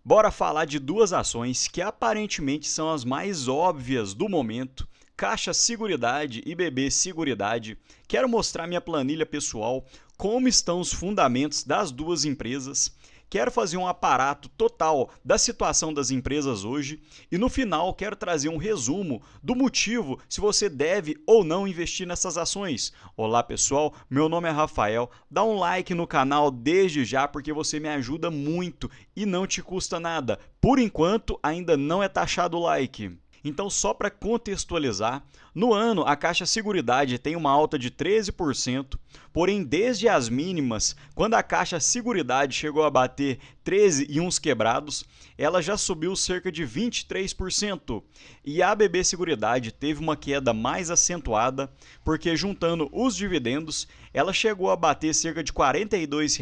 Bora falar de duas ações que aparentemente são as mais óbvias do momento: Caixa Seguridade e BB Seguridade. Quero mostrar minha planilha pessoal, como estão os fundamentos das duas empresas. Quero fazer um aparato total da situação das empresas hoje e no final quero trazer um resumo do motivo se você deve ou não investir nessas ações. Olá pessoal, meu nome é Rafael, dá um like no canal desde já porque você me ajuda muito e não te custa nada. Por enquanto ainda não é taxado o like. Então, só para contextualizar, no ano a Caixa Seguridade tem uma alta de 13%, porém desde as mínimas, quando a Caixa Seguridade chegou a bater 13 e uns quebrados, ela já subiu cerca de 23%. E a BB Seguridade teve uma queda mais acentuada, porque juntando os dividendos, ela chegou a bater cerca de R$ 42,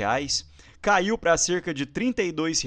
caiu para cerca de R$ 32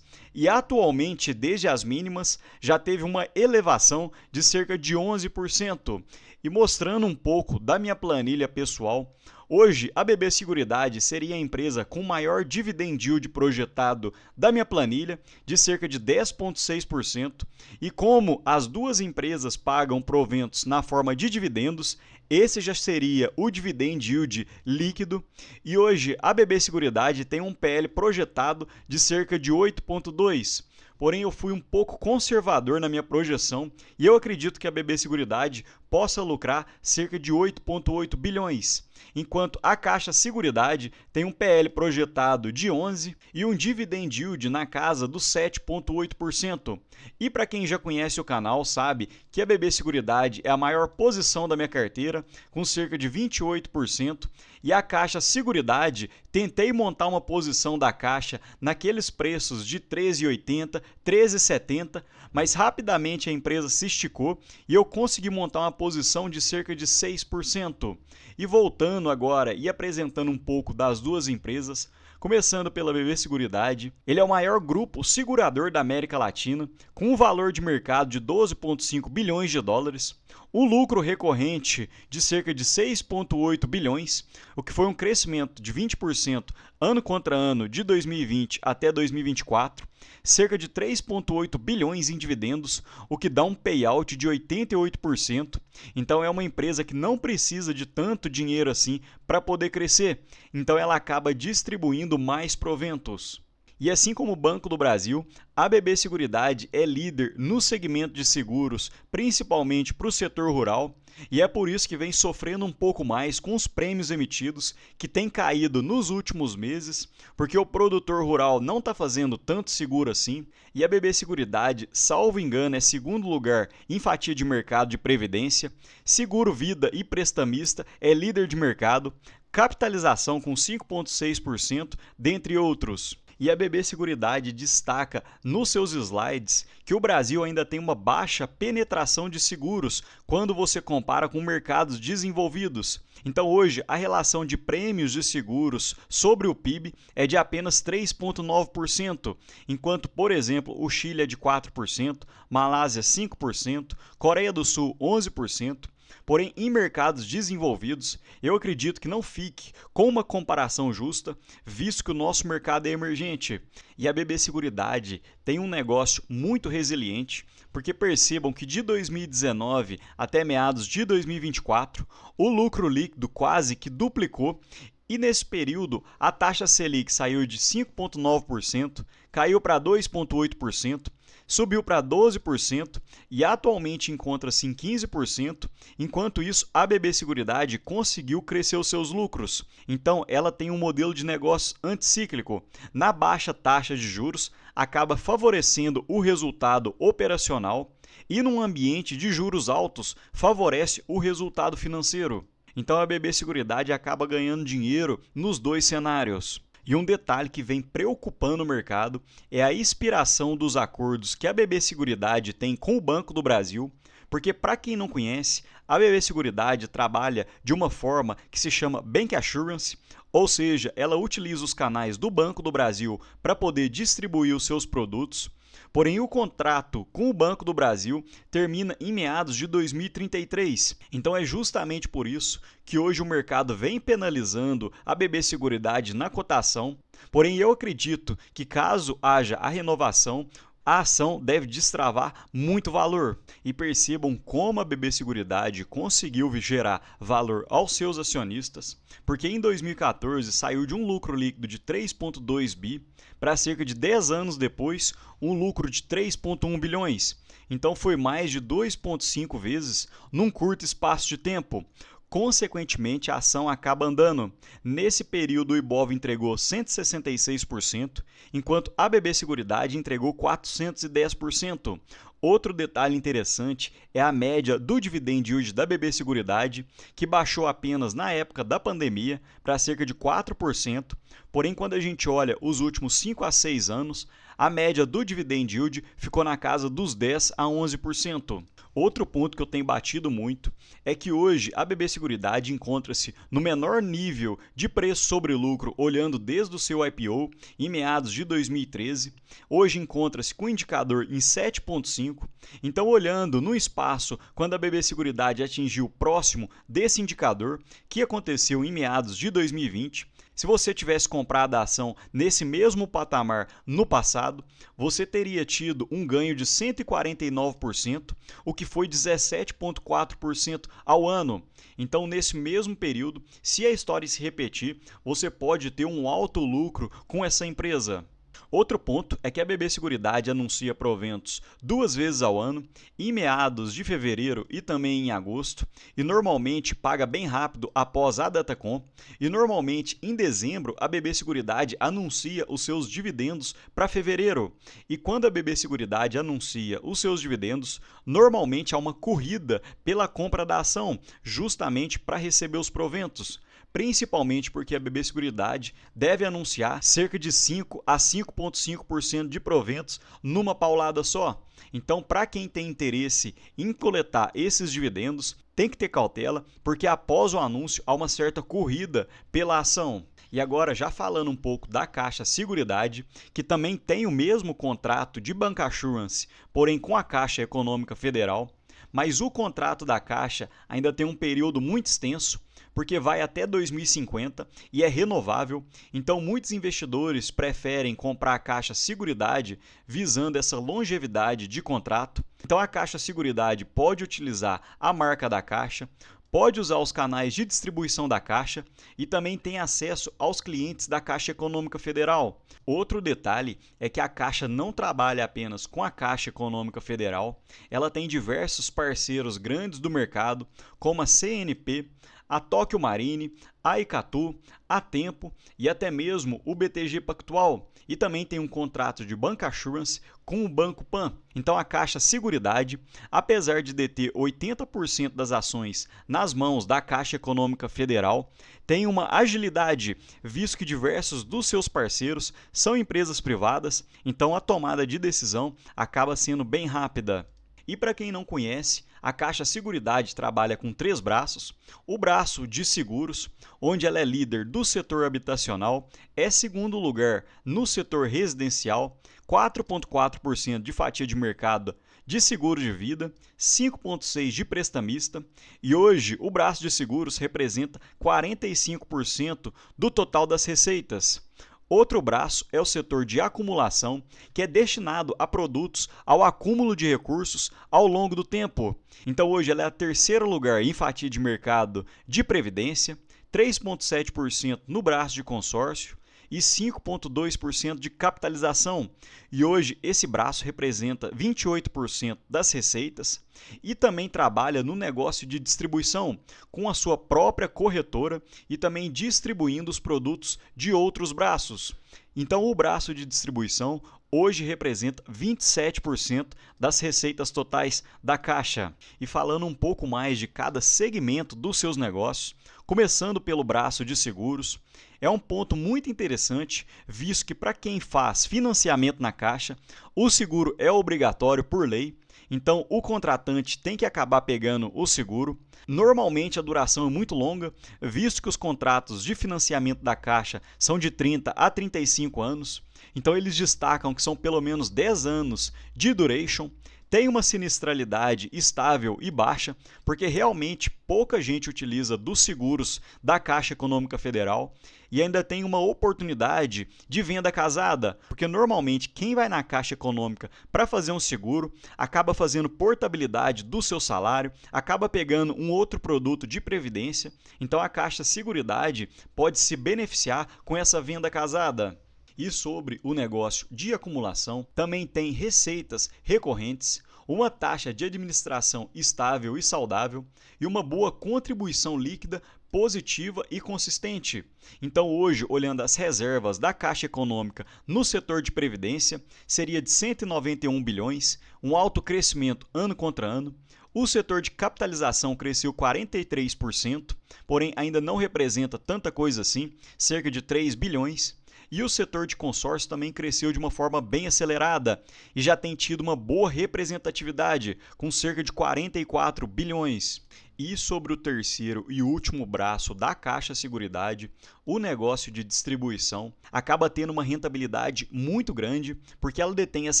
e atualmente, desde as mínimas, já teve uma elevação de cerca de 11%. E mostrando um pouco da minha planilha pessoal, hoje a BB Seguridade seria a empresa com maior dividend yield projetado da minha planilha, de cerca de 10,6%, e como as duas empresas pagam proventos na forma de dividendos, esse já seria o dividend yield líquido, e hoje a BB Seguridade tem um PL projetado de cerca de 8,2%. Porém, eu fui um pouco conservador na minha projeção e eu acredito que a BB Seguridade possa lucrar cerca de 8,8 bilhões, enquanto a Caixa Seguridade tem um PL projetado de 11 e um dividend yield na casa dos 7,8%. E para quem já conhece o canal sabe que a BB Seguridade é a maior posição da minha carteira, com cerca de 28%, e a Caixa Seguridade, tentei montar uma posição da Caixa naqueles preços de 13,80, 13,70, mas rapidamente a empresa se esticou e eu consegui montar uma posição de cerca de 6%. E voltando agora e apresentando um pouco das duas empresas, começando pela BB Seguridade, ele é o maior grupo segurador da América Latina, com um valor de mercado de 12,5 bilhões de dólares, um lucro recorrente de cerca de 6,8 bilhões, o que foi um crescimento de 20% ano contra ano de 2020 até 2024, cerca de 3,8 bilhões em dividendos, o que dá um payout de 88%. Então é uma empresa que não precisa de tanto dinheiro assim para poder crescer, então ela acaba distribuindo mais proventos. E assim como o Banco do Brasil, a BB Seguridade é líder no segmento de seguros, principalmente para o setor rural, e é por isso que vem sofrendo um pouco mais com os prêmios emitidos, que têm caído nos últimos meses, porque o produtor rural não está fazendo tanto seguro assim, e a BB Seguridade, salvo engano, é segundo lugar em fatia de mercado de previdência, seguro vida e prestamista é líder de mercado, capitalização com 5,6%, dentre outros. E a BB Seguridade destaca nos seus slides que o Brasil ainda tem uma baixa penetração de seguros quando você compara com mercados desenvolvidos. Então hoje a relação de prêmios de seguros sobre o PIB é de apenas 3,9%, enquanto, por exemplo, o Chile é de 4%, Malásia 5%, Coreia do Sul 11%. Porém, em mercados desenvolvidos, eu acredito que não fique com uma comparação justa, visto que o nosso mercado é emergente. E a BB Seguridade tem um negócio muito resiliente, porque percebam que de 2019 até meados de 2024, o lucro líquido quase que duplicou. E nesse período, a taxa Selic saiu de 5,9%, caiu para 2,8%, subiu para 12% e atualmente encontra-se em 15%, enquanto isso a BB Seguridade conseguiu crescer os seus lucros. Então ela tem um modelo de negócio anticíclico. Na baixa taxa de juros, acaba favorecendo o resultado operacional e num ambiente de juros altos, favorece o resultado financeiro. Então a BB Seguridade acaba ganhando dinheiro nos dois cenários. E um detalhe que vem preocupando o mercado é a expiração dos acordos que a BB Seguridade tem com o Banco do Brasil, porque, para quem não conhece, a BB Seguridade trabalha de uma forma que se chama Bank Assurance, Ou seja, ela utiliza os canais do Banco do Brasil para poder distribuir os seus produtos. Porém, o contrato com o Banco do Brasil termina em meados de 2033. Então, é justamente por isso que hoje o mercado vem penalizando a BB Seguridade na cotação. Porém, eu acredito que caso haja a renovação, a ação deve destravar muito valor. E percebam como a BB Seguridade conseguiu gerar valor aos seus acionistas, porque em 2014 saiu de um lucro líquido de 3,2 bi para cerca de 10 anos depois um lucro de 3,1 bilhões. Então foi mais de 2,5 vezes num curto espaço de tempo. Consequentemente, a ação acaba andando. Nesse período, o Ibov entregou 166%, enquanto a BB Seguridade entregou 410%. Outro detalhe interessante é a média do dividend yield da BB Seguridade, que baixou apenas na época da pandemia para cerca de 4%, porém quando a gente olha os últimos 5 a 6 anos, a média do dividend yield ficou na casa dos 10 a 11%. Outro ponto que eu tenho batido muito é que hoje a BB Seguridade encontra-se no menor nível de preço sobre lucro, olhando desde o seu IPO em meados de 2013. Hoje encontra-se com o indicador em 7,5. Então, olhando no espaço quando a BB Seguridade atingiu próximo desse indicador, que aconteceu em meados de 2020, se você tivesse comprado a ação nesse mesmo patamar no passado, você teria tido um ganho de 149%, o que foi 17,4% ao ano. Então, nesse mesmo período, se a história se repetir, você pode ter um alto lucro com essa empresa. Outro ponto é que a BB Seguridade anuncia proventos 2 vezes ao ano, em meados de fevereiro e também em agosto, e normalmente paga bem rápido após a Datacom, e normalmente em dezembro a BB Seguridade anuncia os seus dividendos para fevereiro. E quando a BB Seguridade anuncia os seus dividendos, normalmente há uma corrida pela compra da ação, justamente para receber os proventos. Principalmente porque a BB Seguridade deve anunciar cerca de 5 a 5,5% de proventos numa paulada só. Então, para quem tem interesse em coletar esses dividendos, tem que ter cautela, porque após o anúncio há uma certa corrida pela ação. E agora, já falando um pouco da Caixa Seguridade, que também tem o mesmo contrato de bancassurance, porém com a Caixa Econômica Federal, mas o contrato da Caixa ainda tem um período muito extenso, porque vai até 2050 e é renovável, então muitos investidores preferem comprar a Caixa Seguridade visando essa longevidade de contrato. Então a Caixa Seguridade pode utilizar a marca da Caixa, pode usar os canais de distribuição da Caixa e também tem acesso aos clientes da Caixa Econômica Federal. Outro detalhe é que a Caixa não trabalha apenas com a Caixa Econômica Federal, ela tem diversos parceiros grandes do mercado, como a CNP, a Tóquio Marine, a Icatu, a Tempo e até mesmo o BTG Pactual. E também tem um contrato de bancassurance com o Banco Pan. Então a Caixa Seguridade, apesar de deter 80% das ações nas mãos da Caixa Econômica Federal, tem uma agilidade, visto que diversos dos seus parceiros são empresas privadas, então a tomada de decisão acaba sendo bem rápida. E para quem não conhece, a Caixa Seguridade trabalha com 3 braços. O braço de seguros, onde ela é líder do setor habitacional, é segundo lugar no setor residencial, 4,4% de fatia de mercado de seguro de vida, 5,6% de prestamista, e hoje o braço de seguros representa 45% do total das receitas. Outro braço é o setor de acumulação, que é destinado a produtos ao acúmulo de recursos ao longo do tempo. Então hoje ela é a terceiro lugar em fatia de mercado de previdência, 3,7% no braço de consórcio e 5,2% de capitalização. E hoje esse braço representa 28% das receitas e também trabalha no negócio de distribuição, com a sua própria corretora e também distribuindo os produtos de outros braços. Então o braço de distribuição hoje representa 27% das receitas totais da Caixa. E falando um pouco mais de cada segmento dos seus negócios, começando pelo braço de seguros, é um ponto muito interessante, visto que para quem faz financiamento na Caixa, o seguro é obrigatório por lei. Então, o contratante tem que acabar pegando o seguro. Normalmente, a duração é muito longa, visto que os contratos de financiamento da Caixa são de 30 a 35 anos. Então, eles destacam que são pelo menos 10 anos de duration. Tem uma sinistralidade estável e baixa, porque realmente pouca gente utiliza dos seguros da Caixa Econômica Federal, e ainda tem uma oportunidade de venda casada, porque normalmente quem vai na Caixa Econômica para fazer um seguro acaba fazendo portabilidade do seu salário, acaba pegando um outro produto de previdência, então a Caixa Seguridade pode se beneficiar com essa venda casada. E sobre o negócio de acumulação, também tem receitas recorrentes, uma taxa de administração estável e saudável e uma boa contribuição líquida positiva e consistente. Então, hoje, olhando as reservas da Caixa Econômica no setor de previdência, seria de 191 bilhões, um alto crescimento ano contra ano. O setor de capitalização cresceu 43%, porém ainda não representa tanta coisa assim, cerca de 3 bilhões. E o setor de consórcio também cresceu de uma forma bem acelerada e já tem tido uma boa representatividade, com cerca de 44 bilhões. E sobre o terceiro e último braço da Caixa Seguridade, o negócio de distribuição acaba tendo uma rentabilidade muito grande, porque ela detém as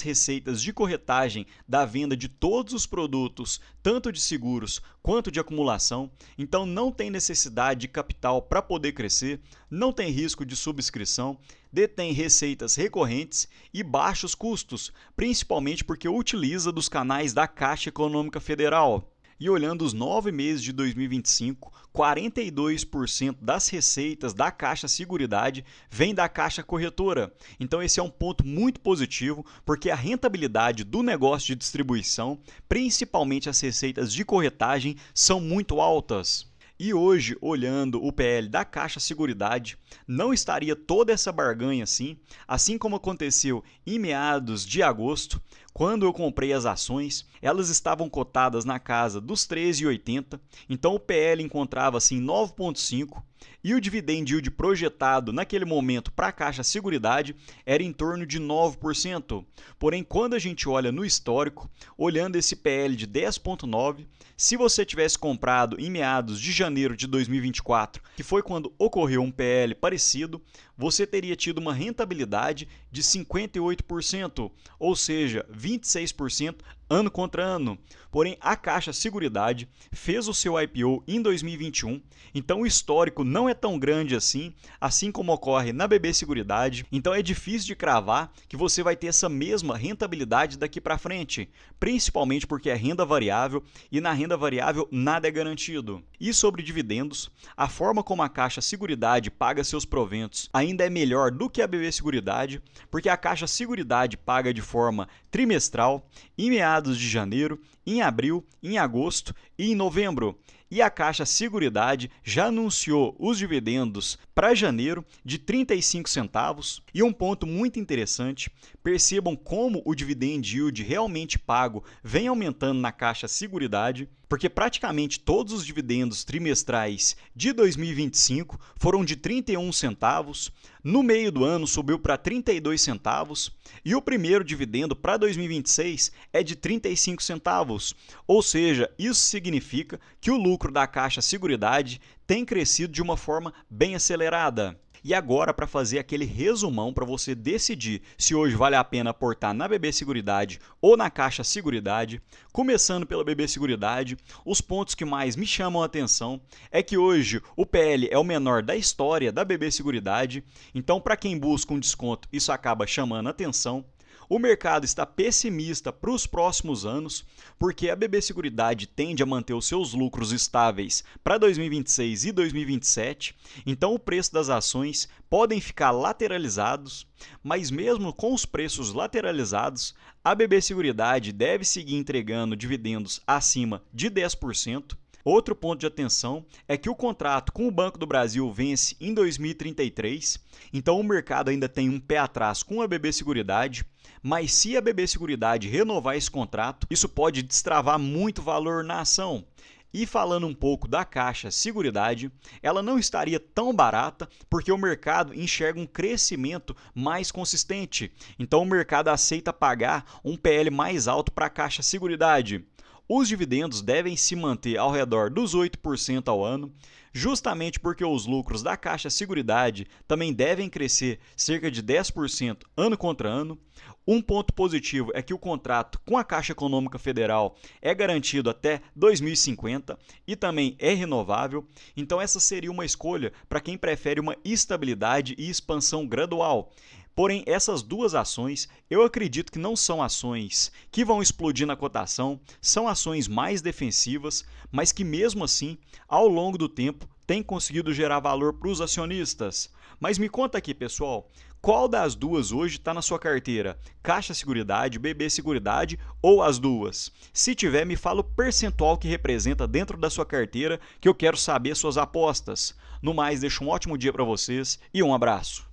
receitas de corretagem da venda de todos os produtos, tanto de seguros quanto de acumulação, então não tem necessidade de capital para poder crescer, não tem risco de subscrição, detém receitas recorrentes e baixos custos, principalmente porque utiliza dos canais da Caixa Econômica Federal. E olhando os 9 meses de 2025, 42% das receitas da Caixa Seguridade vem da Caixa Corretora. Então esse é um ponto muito positivo, porque a rentabilidade do negócio de distribuição, principalmente as receitas de corretagem, são muito altas. E hoje, olhando o PL da Caixa Seguridade, não estaria toda essa barganha assim como aconteceu em meados de agosto, quando eu comprei as ações, elas estavam cotadas na casa dos R$ 13,80, então o PL encontrava-se em 9,5 e o dividend yield projetado naquele momento para a Caixa Seguridade era em torno de 9%. Porém, quando a gente olha no histórico, olhando esse PL de 10,9, se você tivesse comprado em meados de janeiro de 2024, que foi quando ocorreu um PL parecido, você teria tido uma rentabilidade de 58%, ou seja, 26% ano contra ano. Porém, a Caixa Seguridade fez o seu IPO em 2021, então o histórico não é tão grande assim como ocorre na BB Seguridade, então é difícil de cravar que você vai ter essa mesma rentabilidade daqui para frente, principalmente porque é renda variável e na renda variável nada é garantido. E sobre dividendos, a forma como a Caixa Seguridade paga seus proventos ainda é melhor do que a BB Seguridade, porque a Caixa Seguridade paga de forma trimestral, em meados de janeiro, em abril, em agosto e em novembro. E a Caixa Seguridade já anunciou os dividendos para janeiro de 35 centavos. E um ponto muito interessante, percebam como o dividend yield realmente pago vem aumentando na Caixa Seguridade, porque praticamente todos os dividendos trimestrais de 2025 foram de 31 centavos, no meio do ano subiu para 32 centavos e o primeiro dividendo para 2026 é de 35 centavos, ou seja, isso significa que o lucro da Caixa Seguridade tem crescido de uma forma bem acelerada. E agora, para fazer aquele resumão para você decidir se hoje vale a pena aportar na BB Seguridade ou na Caixa Seguridade, começando pela BB Seguridade, os pontos que mais me chamam a atenção é que hoje o PL é o menor da história da BB Seguridade, então para quem busca um desconto isso acaba chamando a atenção. O mercado está pessimista para os próximos anos, porque a BB Seguridade tende a manter os seus lucros estáveis para 2026 e 2027, então o preço das ações podem ficar lateralizados, mas mesmo com os preços lateralizados, a BB Seguridade deve seguir entregando dividendos acima de 10%. Outro ponto de atenção é que o contrato com o Banco do Brasil vence em 2033, então o mercado ainda tem um pé atrás com a BB Seguridade, mas se a BB Seguridade renovar esse contrato, isso pode destravar muito valor na ação. E falando um pouco da Caixa Seguridade, ela não estaria tão barata porque o mercado enxerga um crescimento mais consistente. Então o mercado aceita pagar um PL mais alto para a Caixa Seguridade. Os dividendos devem se manter ao redor dos 8% ao ano, justamente porque os lucros da Caixa Seguridade também devem crescer cerca de 10% ano contra ano. Um ponto positivo é que o contrato com a Caixa Econômica Federal é garantido até 2050 e também é renovável, então essa seria uma escolha para quem prefere uma estabilidade e expansão gradual. Porém, essas duas ações, eu acredito que não são ações que vão explodir na cotação, são ações mais defensivas, mas que mesmo assim, ao longo do tempo, têm conseguido gerar valor para os acionistas. Mas me conta aqui, pessoal, qual das duas hoje está na sua carteira? Caixa Seguridade, BB Seguridade ou as duas? Se tiver, me fala o percentual que representa dentro da sua carteira, que eu quero saber suas apostas. No mais, deixo um ótimo dia para vocês e um abraço.